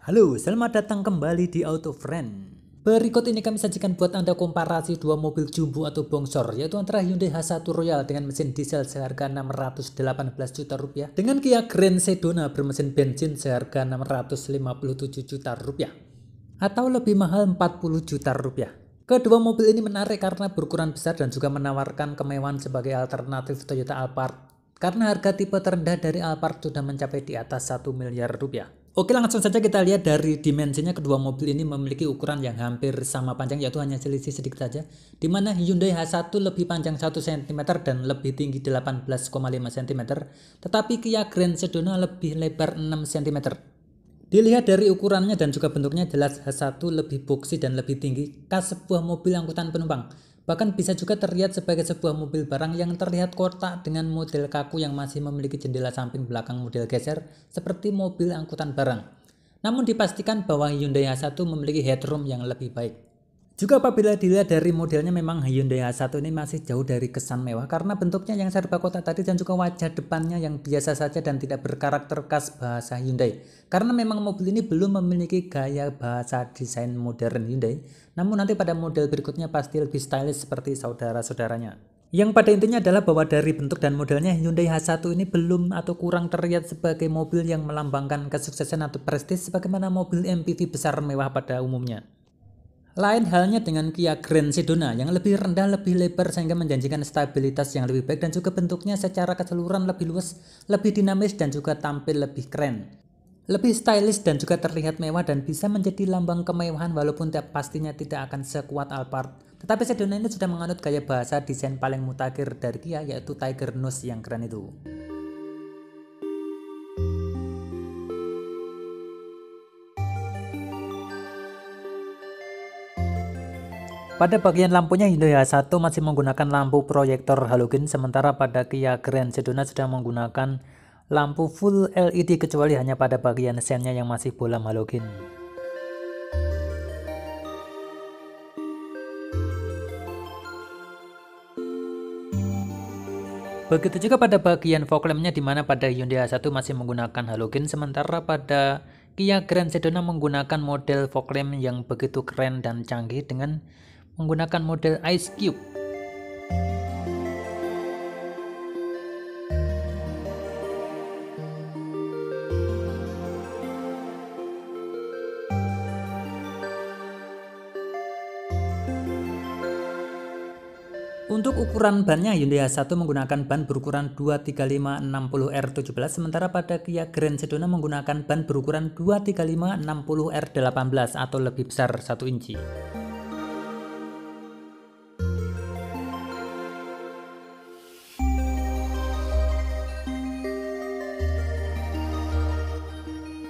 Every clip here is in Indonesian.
Halo, selamat datang kembali di Auto Friend. Berikut ini kami sajikan buat Anda komparasi dua mobil jumbo atau bongsor, yaitu antara Hyundai H1 Royal dengan mesin diesel seharga 618 juta rupiah dengan Kia Grand Sedona bermesin bensin seharga 657 juta rupiah atau lebih mahal 40 juta rupiah. Kedua mobil ini menarik karena berukuran besar dan juga menawarkan kemewahan sebagai alternatif Toyota Alphard karena harga tipe terendah dari Alphard sudah mencapai di atas 1 miliar rupiah. Oke, langsung saja kita lihat dari dimensinya. Kedua mobil ini memiliki ukuran yang hampir sama panjang, yaitu hanya selisih sedikit saja, di mana Hyundai H1 lebih panjang 1 cm dan lebih tinggi 18,5 cm, tetapi Kia Grand Sedona lebih lebar 6 cm. Dilihat dari ukurannya dan juga bentuknya, jelas H1 lebih boxy dan lebih tinggi, khas sebuah mobil angkutan penumpang. Bahkan bisa juga terlihat sebagai sebuah mobil barang yang terlihat kotak dengan model kaku yang masih memiliki jendela samping belakang model geser seperti mobil angkutan barang. Namun dipastikan bahwa Hyundai H1 memiliki headroom yang lebih baik. Juga apabila dilihat dari modelnya, memang Hyundai H1 ini masih jauh dari kesan mewah karena bentuknya yang serba kotak tadi dan juga wajah depannya yang biasa saja dan tidak berkarakter khas bahasa Hyundai. Karena memang mobil ini belum memiliki gaya bahasa desain modern Hyundai, namun nanti pada model berikutnya pasti lebih stylish seperti saudara-saudaranya. Yang pada intinya adalah bahwa dari bentuk dan modelnya Hyundai H1 ini belum atau kurang terlihat sebagai mobil yang melambangkan kesuksesan atau prestis sebagaimana mobil MPV besar mewah pada umumnya. Lain halnya dengan Kia Grand Sedona yang lebih rendah, lebih lebar sehingga menjanjikan stabilitas yang lebih baik dan juga bentuknya secara keseluruhan lebih luas, lebih dinamis dan juga tampil lebih keren. Lebih stylish dan juga terlihat mewah dan bisa menjadi lambang kemewahan walaupun pastinya tidak akan sekuat Alphard. Tetapi Sedona ini sudah menganut gaya bahasa desain paling mutakhir dari Kia, yaitu Tiger Nose yang keren itu. Pada bagian lampunya Hyundai H1 masih menggunakan lampu proyektor halogen, sementara pada Kia Grand Sedona sudah menggunakan lampu full LED kecuali hanya pada bagian sennya yang masih bolam halogen. Begitu juga pada bagian fog lampnya, di mana pada Hyundai H1 masih menggunakan halogen, sementara pada Kia Grand Sedona menggunakan model fog lamp yang begitu keren dan canggih dengan menggunakan model Ice Cube. Untuk ukuran bannya, Hyundai H1 menggunakan ban berukuran 235/60R17, sementara pada Kia Grand Sedona menggunakan ban berukuran 235/60R18 atau lebih besar 1 inci.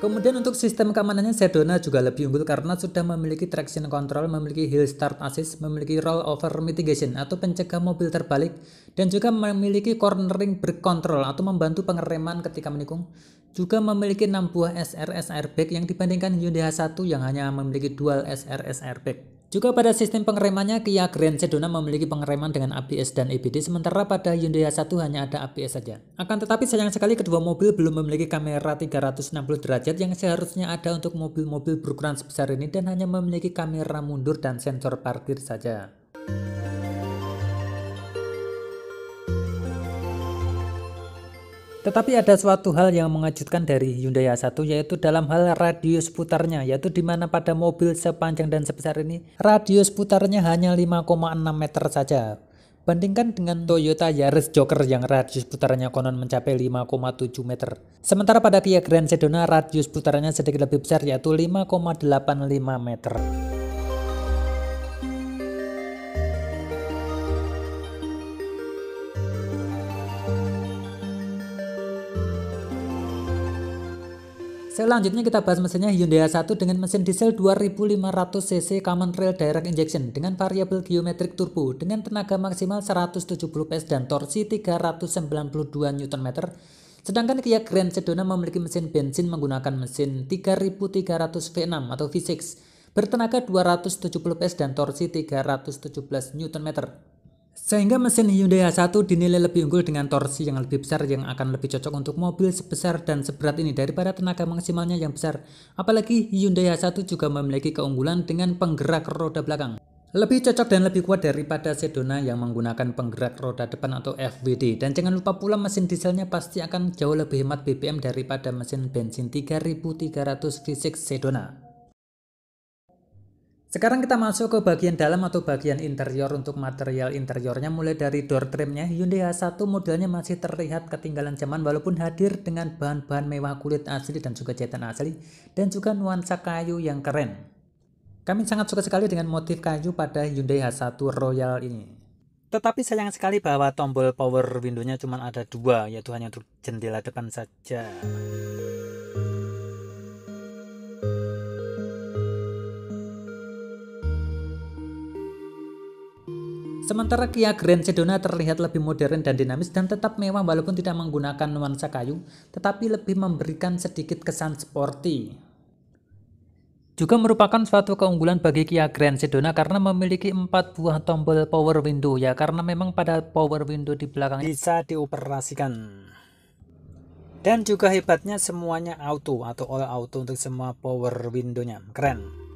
Kemudian untuk sistem keamanannya, Sedona juga lebih unggul karena sudah memiliki traction control, memiliki hill start assist, memiliki roll over mitigation atau pencegah mobil terbalik, dan juga memiliki cornering brake control atau membantu pengereman ketika menikung. Juga memiliki 6 buah SRS airbag yang dibandingkan Hyundai H1 yang hanya memiliki dual SRS airbag. Juga pada sistem pengeremannya, Kia Grand Sedona memiliki pengereman dengan ABS dan EBD, sementara pada Hyundai H1 hanya ada ABS saja. Akan tetapi sayang sekali kedua mobil belum memiliki kamera 360 derajat yang seharusnya ada untuk mobil-mobil berukuran sebesar ini dan hanya memiliki kamera mundur dan sensor parkir saja. Tetapi ada suatu hal yang mengejutkan dari Hyundai H1, yaitu dalam hal radius putarnya, yaitu di mana pada mobil sepanjang dan sebesar ini radius putarnya hanya 5,6 meter saja. Bandingkan dengan Toyota Yaris Joker yang radius putarnya konon mencapai 5,7 meter. Sementara pada Kia Grand Sedona radius putarnya sedikit lebih besar, yaitu 5,85 meter. Selanjutnya kita bahas mesinnya. Hyundai H1 dengan mesin diesel 2500 cc common rail direct injection dengan variabel geometrik turbo dengan tenaga maksimal 170 PS dan torsi 392 Nm. Sedangkan Kia Grand Sedona memiliki mesin bensin menggunakan mesin 3300 V6 atau V6 bertenaga 270 PS dan torsi 317 Nm. Sehingga mesin Hyundai H1 dinilai lebih unggul dengan torsi yang lebih besar yang akan lebih cocok untuk mobil sebesar dan seberat ini daripada tenaga maksimalnya yang besar. Apalagi Hyundai H1 juga memiliki keunggulan dengan penggerak roda belakang. Lebih cocok dan lebih kuat daripada Sedona yang menggunakan penggerak roda depan atau FWD. Dan jangan lupa pula mesin dieselnya pasti akan jauh lebih hemat BBM daripada mesin bensin 3300 V6 Sedona. Sekarang kita masuk ke bagian dalam atau bagian interior. Untuk material interiornya mulai dari door trimnya, Hyundai H1 modelnya masih terlihat ketinggalan zaman walaupun hadir dengan bahan-bahan mewah kulit asli dan juga jahitan asli dan juga nuansa kayu yang keren. Kami sangat suka sekali dengan motif kayu pada Hyundai H1 Royal ini. Tetapi sayang sekali bahwa tombol power window-nya cuma ada dua, yaitu hanya untuk jendela depan saja. Sementara Kia Grand Sedona terlihat lebih modern dan dinamis dan tetap mewah walaupun tidak menggunakan nuansa kayu, tetapi lebih memberikan sedikit kesan sporty. Juga merupakan suatu keunggulan bagi Kia Grand Sedona karena memiliki 4 buah tombol power window ya, karena memang pada power window di belakang bisa dioperasikan. Dan juga hebatnya semuanya auto atau all auto untuk semua power window-nya. Keren.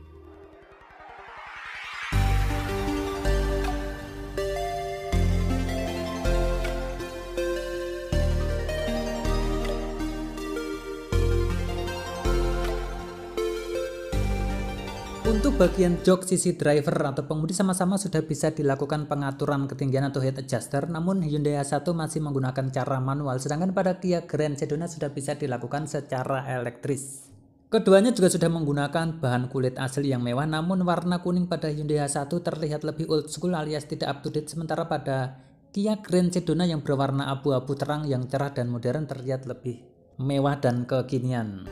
Untuk bagian jok sisi driver atau pengemudi sama-sama sudah bisa dilakukan pengaturan ketinggian atau head adjuster, namun Hyundai H1 masih menggunakan cara manual, sedangkan pada Kia Grand Sedona sudah bisa dilakukan secara elektris. Keduanya juga sudah menggunakan bahan kulit asli yang mewah, namun warna kuning pada Hyundai H1 terlihat lebih old school alias tidak up to date, sementara pada Kia Grand Sedona yang berwarna abu-abu terang yang cerah dan modern terlihat lebih mewah dan kekinian.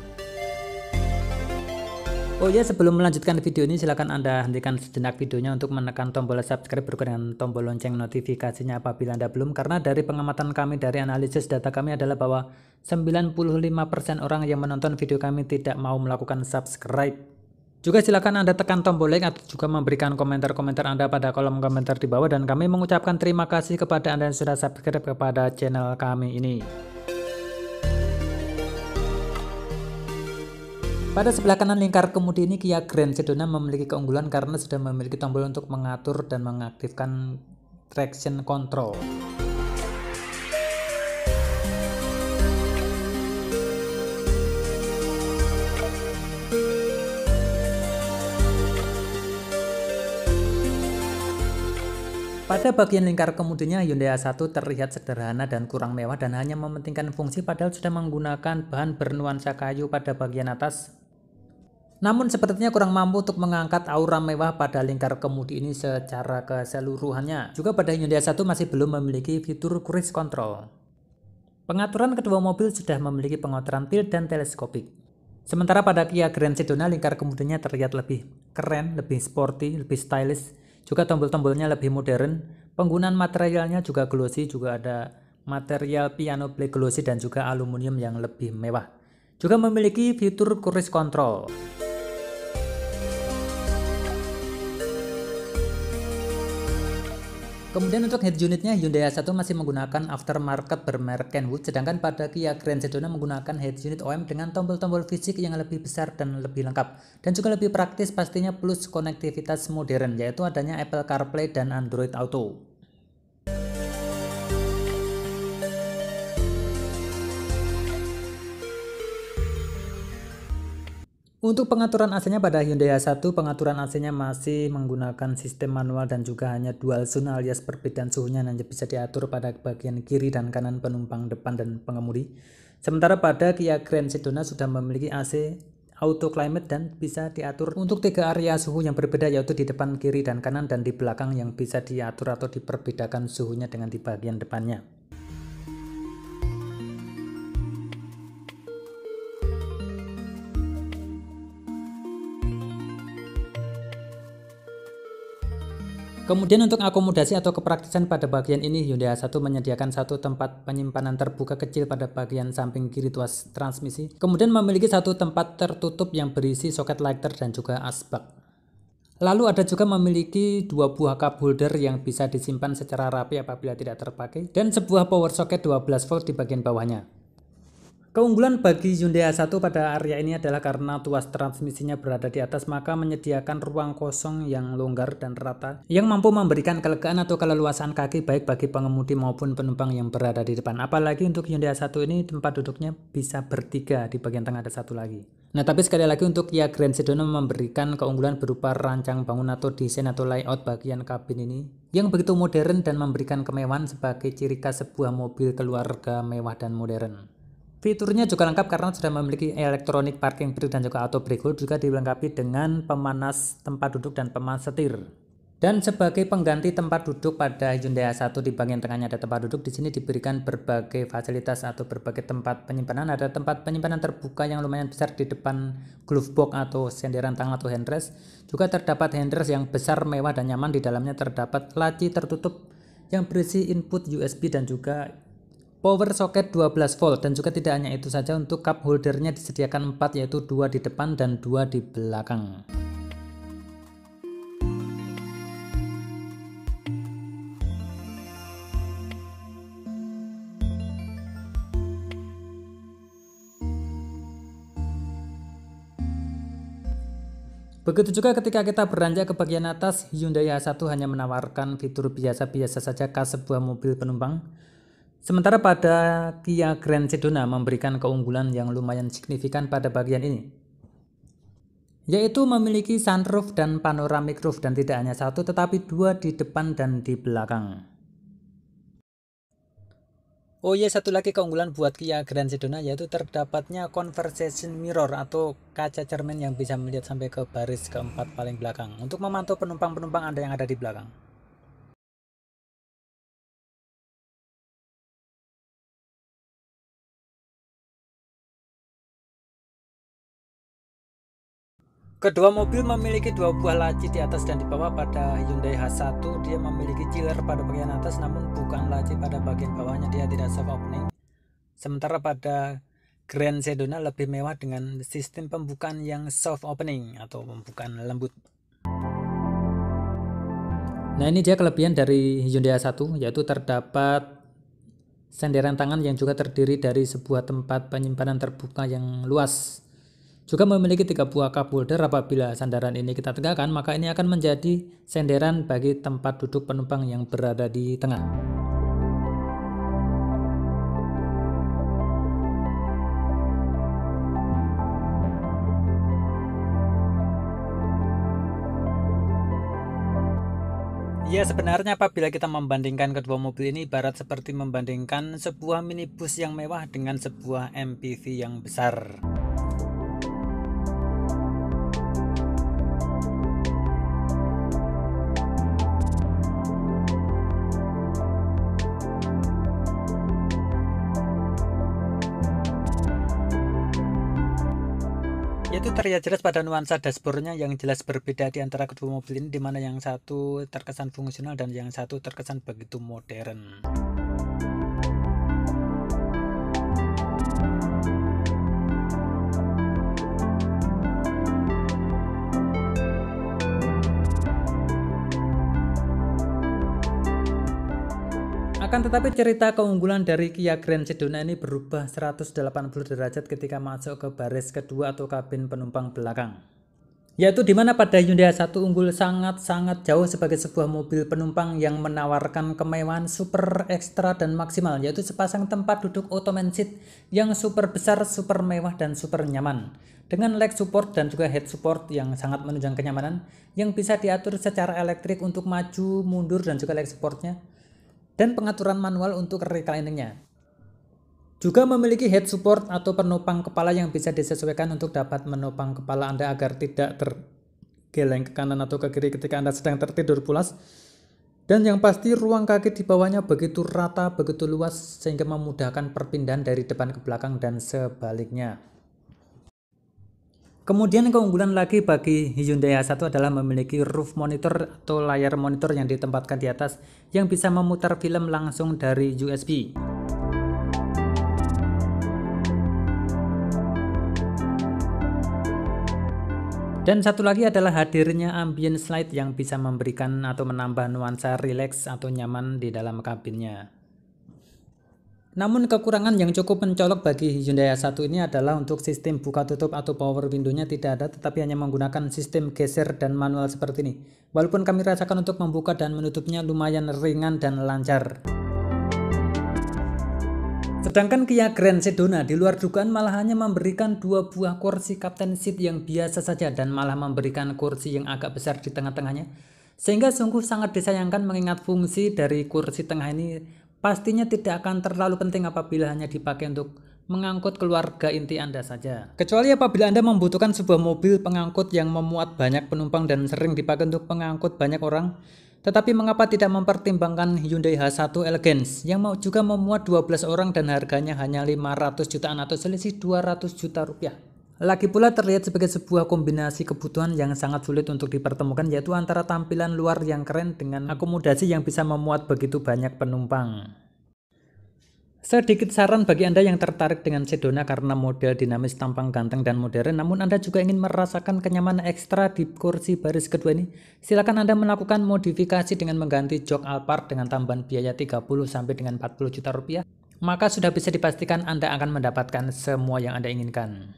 Oh ya, sebelum melanjutkan video ini silahkan Anda hentikan sejenak videonya untuk menekan tombol subscribe berikut dengan tombol lonceng notifikasinya apabila Anda belum, karena dari pengamatan kami dari analisis data kami adalah bahwa 95% orang yang menonton video kami tidak mau melakukan subscribe. Juga silakan Anda tekan tombol like atau juga memberikan komentar-komentar Anda pada kolom komentar di bawah, dan kami mengucapkan terima kasih kepada Anda yang sudah subscribe kepada channel kami ini. Pada sebelah kanan lingkar kemudi ini Kia Grand Sedona memiliki keunggulan karena sudah memiliki tombol untuk mengatur dan mengaktifkan traction control. Pada bagian lingkar kemudinya Hyundai H1 terlihat sederhana dan kurang mewah dan hanya mementingkan fungsi, padahal sudah menggunakan bahan bernuansa kayu pada bagian atas. Namun sepertinya kurang mampu untuk mengangkat aura mewah pada lingkar kemudi ini secara keseluruhannya. Juga pada Hyundai H1 masih belum memiliki fitur cruise control. Pengaturan kedua mobil sudah memiliki pengaturan tilt dan teleskopik. Sementara pada Kia Grand Sedona lingkar kemudinya terlihat lebih keren, lebih sporty, lebih stylish. Juga tombol-tombolnya lebih modern. Penggunaan materialnya juga glossy, juga ada material piano black glossy dan juga aluminium yang lebih mewah. Juga memiliki fitur cruise control. Kemudian untuk head unitnya Hyundai H1 masih menggunakan aftermarket bermerek Kenwood, sedangkan pada Kia Grand Sedona menggunakan head unit OEM dengan tombol-tombol fisik yang lebih besar dan lebih lengkap, dan juga lebih praktis pastinya, plus konektivitas modern yaitu adanya Apple CarPlay dan Android Auto. Untuk pengaturan AC-nya pada Hyundai H1, pengaturan AC-nya masih menggunakan sistem manual dan juga hanya dual zone alias perbedaan suhunya hanya bisa diatur pada bagian kiri dan kanan penumpang depan dan pengemudi. Sementara pada Kia Grand Sedona sudah memiliki AC auto climate dan bisa diatur untuk 3 area suhu yang berbeda, yaitu di depan, kiri, dan kanan, dan di belakang yang bisa diatur atau diperbedakan suhunya dengan di bagian depannya. Kemudian untuk akomodasi atau kepraktisan pada bagian ini Hyundai H1 menyediakan satu tempat penyimpanan terbuka kecil pada bagian samping kiri tuas transmisi. Kemudian memiliki satu tempat tertutup yang berisi soket lighter dan juga asbak. Lalu ada juga memiliki 2 buah cup holder yang bisa disimpan secara rapi apabila tidak terpakai, dan sebuah power socket 12 volt di bagian bawahnya. Keunggulan bagi Hyundai H1 pada area ini adalah karena tuas transmisinya berada di atas, maka menyediakan ruang kosong yang longgar dan rata yang mampu memberikan kelegaan atau keleluasaan kaki baik bagi pengemudi maupun penumpang yang berada di depan. Apalagi untuk Hyundai H1 ini tempat duduknya bisa bertiga, di bagian tengah ada satu lagi. Nah, tapi sekali lagi untuk Kia Grand Sedona memberikan keunggulan berupa rancang bangun atau desain atau layout bagian kabin ini yang begitu modern dan memberikan kemewahan sebagai ciri khas sebuah mobil keluarga mewah dan modern. Fiturnya juga lengkap karena sudah memiliki elektronik parking brake dan juga auto brake hold, juga dilengkapi dengan pemanas tempat duduk dan pemanas setir. Dan sebagai pengganti tempat duduk pada Hyundai H1 di bagian tengahnya ada tempat duduk, di sini diberikan berbagai fasilitas atau berbagai tempat penyimpanan. Ada tempat penyimpanan terbuka yang lumayan besar di depan glove box atau senderan tangan atau handrest. Juga terdapat handrest yang besar, mewah dan nyaman. Di dalamnya terdapat laci tertutup yang berisi input USB dan juga power socket 12 volt, dan juga tidak hanya itu saja, untuk cup holdernya disediakan 4, yaitu 2 di depan dan 2 di belakang. Begitu juga ketika kita beranjak ke bagian atas, Hyundai H1 hanya menawarkan fitur biasa-biasa saja khas sebuah mobil penumpang. Sementara pada Kia Grand Sedona memberikan keunggulan yang lumayan signifikan pada bagian ini, yaitu memiliki sunroof dan panoramic roof, dan tidak hanya satu tetapi 2 di depan dan di belakang. Oh iya, satu lagi keunggulan buat Kia Grand Sedona yaitu terdapatnya conversation mirror atau kaca cermin yang bisa melihat sampai ke baris keempat paling belakang untuk memantau penumpang-penumpang Anda yang ada di belakang. Kedua mobil memiliki 2 buah laci di atas dan di bawah. Pada Hyundai H1 dia memiliki chiller pada bagian atas namun bukan laci pada bagian bawahnya, dia tidak soft opening. Sementara pada Grand Sedona lebih mewah dengan sistem pembukaan yang soft opening atau pembukaan lembut. Nah, ini dia kelebihan dari Hyundai H1, yaitu terdapat senderan tangan yang juga terdiri dari sebuah tempat penyimpanan terbuka yang luas. Juga memiliki 3 buah cup holder. Apabila sandaran ini kita tegakkan, maka ini akan menjadi senderan bagi tempat duduk penumpang yang berada di tengah. Ya, sebenarnya apabila kita membandingkan kedua mobil ini ibarat seperti membandingkan sebuah minibus yang mewah dengan sebuah MPV yang besar. Itu terlihat jelas pada nuansa dashboardnya yang jelas berbeda di antara kedua mobil ini, di mana yang satu terkesan fungsional dan yang satu terkesan begitu modern. Akan tetapi cerita keunggulan dari Kia Grand Sedona ini berubah 180 derajat ketika masuk ke baris kedua atau kabin penumpang belakang. Yaitu dimana pada Hyundai H1 unggul sangat-sangat jauh sebagai sebuah mobil penumpang yang menawarkan kemewahan super ekstra dan maksimal, yaitu sepasang tempat duduk ottoman seat yang super besar, super mewah dan super nyaman. Dengan leg support dan juga head support yang sangat menunjang kenyamanan, yang bisa diatur secara elektrik untuk maju, mundur dan juga leg supportnya, dan pengaturan manual untuk recliningnya. Juga memiliki head support atau penopang kepala yang bisa disesuaikan untuk dapat menopang kepala Anda agar tidak tergeleng ke kanan atau ke kiri ketika Anda sedang tertidur pulas. Dan yang pasti ruang kaki di bawahnya begitu rata, begitu luas sehingga memudahkan perpindahan dari depan ke belakang dan sebaliknya. Kemudian keunggulan lagi bagi Hyundai H1 adalah memiliki roof monitor atau layar monitor yang ditempatkan di atas yang bisa memutar film langsung dari USB. Dan satu lagi adalah hadirnya ambient light yang bisa memberikan atau menambah nuansa rileks atau nyaman di dalam kabinnya. Namun kekurangan yang cukup mencolok bagi Hyundai H1 ini adalah untuk sistem buka tutup atau power window-nya tidak ada, tetapi hanya menggunakan sistem geser dan manual seperti ini. Walaupun kami rasakan untuk membuka dan menutupnya lumayan ringan dan lancar. Sedangkan Kia Grand Sedona di luar dugaan malah hanya memberikan 2 buah kursi captain seat yang biasa saja dan malah memberikan kursi yang agak besar di tengah-tengahnya. Sehingga sungguh sangat disayangkan mengingat fungsi dari kursi tengah ini pastinya tidak akan terlalu penting apabila hanya dipakai untuk mengangkut keluarga inti Anda saja. Kecuali apabila Anda membutuhkan sebuah mobil pengangkut yang memuat banyak penumpang dan sering dipakai untuk mengangkut banyak orang. Tetapi mengapa tidak mempertimbangkan Hyundai H1 Elegance yang juga memuat 12 orang dan harganya hanya 500 jutaan atau selisih 200 juta rupiah. Lagi pula terlihat sebagai sebuah kombinasi kebutuhan yang sangat sulit untuk dipertemukan, yaitu antara tampilan luar yang keren dengan akomodasi yang bisa memuat begitu banyak penumpang. Sedikit saran bagi Anda yang tertarik dengan Sedona karena model dinamis, tampang ganteng dan modern, namun Anda juga ingin merasakan kenyamanan ekstra di kursi baris kedua ini, silakan Anda melakukan modifikasi dengan mengganti jok Alphard dengan tambahan biaya 30 sampai dengan 40 juta rupiah, maka sudah bisa dipastikan Anda akan mendapatkan semua yang Anda inginkan.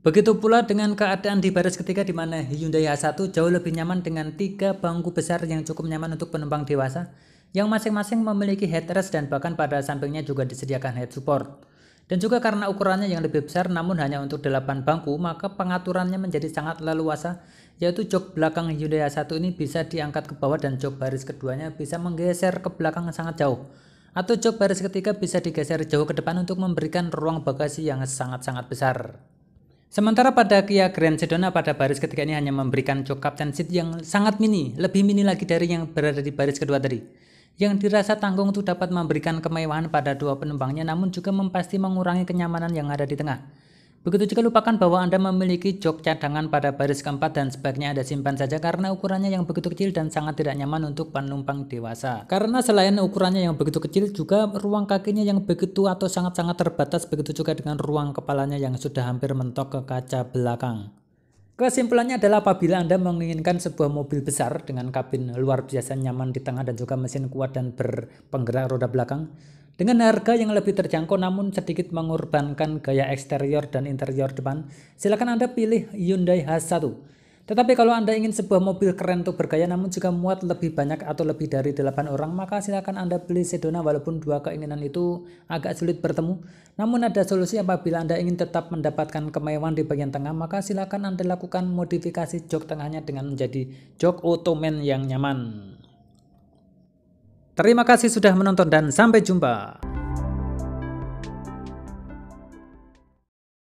Begitu pula dengan keadaan di baris ketiga di mana Hyundai H1 jauh lebih nyaman dengan 3 bangku besar yang cukup nyaman untuk penumpang dewasa yang masing-masing memiliki headrest dan bahkan pada sampingnya juga disediakan head support. Dan juga karena ukurannya yang lebih besar namun hanya untuk 8 bangku, maka pengaturannya menjadi sangat leluasa, yaitu jok belakang Hyundai H1 ini bisa diangkat ke bawah dan jok baris keduanya bisa menggeser ke belakang sangat jauh. Atau jok baris ketiga bisa digeser jauh ke depan untuk memberikan ruang bagasi yang sangat-sangat besar. Sementara pada Kia Grand Sedona pada baris ketiga ini hanya memberikan jok captain seat yang sangat mini, lebih mini lagi dari yang berada di baris kedua tadi. Yang dirasa tanggung itu dapat memberikan kemewahan pada 2 penumpangnya namun juga pasti mengurangi kenyamanan yang ada di tengah. Begitu juga lupakan bahwa Anda memiliki jok cadangan pada baris keempat dan sebaiknya Anda simpan saja karena ukurannya yang begitu kecil dan sangat tidak nyaman untuk penumpang dewasa. Karena selain ukurannya yang begitu kecil juga ruang kakinya yang begitu atau sangat-sangat terbatas, begitu juga dengan ruang kepalanya yang sudah hampir mentok ke kaca belakang. Kesimpulannya adalah apabila Anda menginginkan sebuah mobil besar dengan kabin luar biasa nyaman di tengah dan juga mesin kuat dan berpenggerak roda belakang, dengan harga yang lebih terjangkau namun sedikit mengorbankan gaya eksterior dan interior depan, silakan Anda pilih Hyundai H1. Tetapi kalau Anda ingin sebuah mobil keren untuk bergaya namun juga muat lebih banyak atau lebih dari 8 orang, maka silakan Anda beli Sedona walaupun 2 keinginan itu agak sulit bertemu. Namun ada solusi apabila Anda ingin tetap mendapatkan kemewahan di bagian tengah, maka silakan Anda lakukan modifikasi jok tengahnya dengan menjadi jok Ottoman yang nyaman. Terima kasih sudah menonton dan sampai jumpa.